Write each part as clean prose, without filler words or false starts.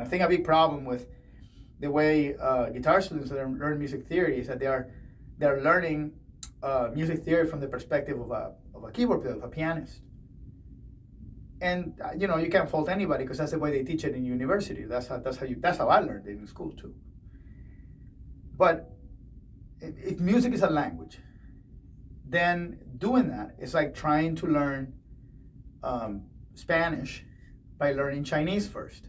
I think a big problem with the way guitar students learn music theory is that they're learning music theory from the perspective of a keyboard player, of a pianist. And you can't fault anybody because that's the way they teach it in university. That's how I learned it in school too. But if music is a language, then doing that is like trying to learn Spanish by learning Chinese first,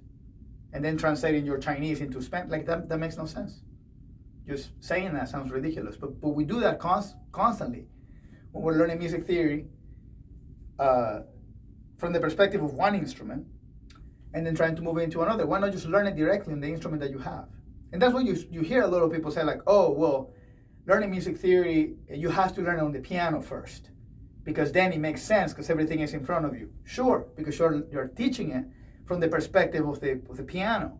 and then translating your Chinese into Spanish. Like that makes no sense. Just saying that sounds ridiculous. But we do that constantly when we're learning music theory from the perspective of one instrument, and then trying to move into another. Why not just learn it directly on the instrument that you have? And that's what you hear a lot of people say, like, oh, well, learning music theory, you have to learn on the piano first, because then it makes sense because everything is in front of you. Sure, because you're teaching it from the perspective of the piano.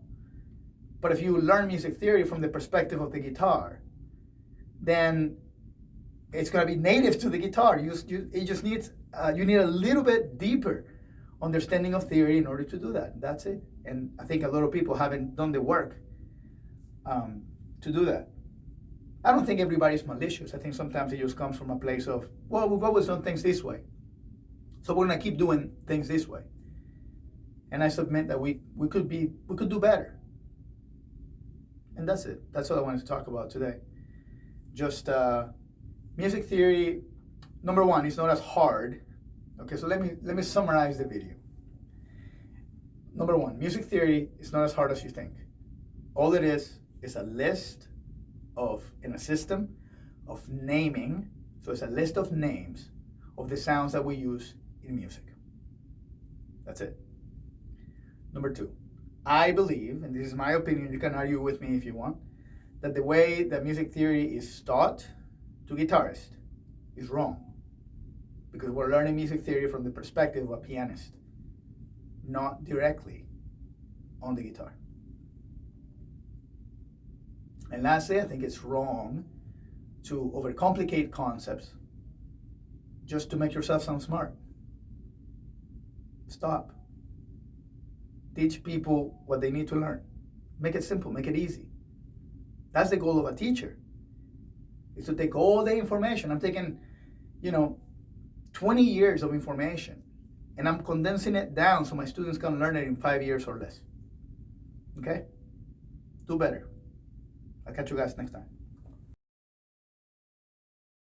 But if you learn music theory from the perspective of the guitar, then it's going to be native to the guitar. It just needs you need a little bit deeper understanding of theory in order to do that. That's it. And I think a lot of people haven't done the work to do that. I don't think everybody's malicious. I think sometimes it just comes from a place of, well, we've always done things this way, so we're going to keep doing things this way. And I submit that we could do better. And that's it. That's all I wanted to talk about today. Just music theory. Number one, it's not as hard. Okay, so let me summarize the video. Number one, music theory is not as hard as you think. All it is a list in a system of naming. So it's a list of names of the sounds that we use in music. That's it. Number two, I believe, and this is my opinion, you can argue with me if you want, that the way that music theory is taught to guitarists is wrong. Because we're learning music theory from the perspective of a pianist, not directly on the guitar. And lastly, I think it's wrong to overcomplicate concepts just to make yourself sound smart. Stop. Teach people what they need to learn. Make it simple, make it easy. That's the goal of a teacher, is to take all the information. I'm taking, 20 years of information, and I'm condensing it down so my students can learn it in 5 years or less. Okay? Do better. I'll catch you guys next time.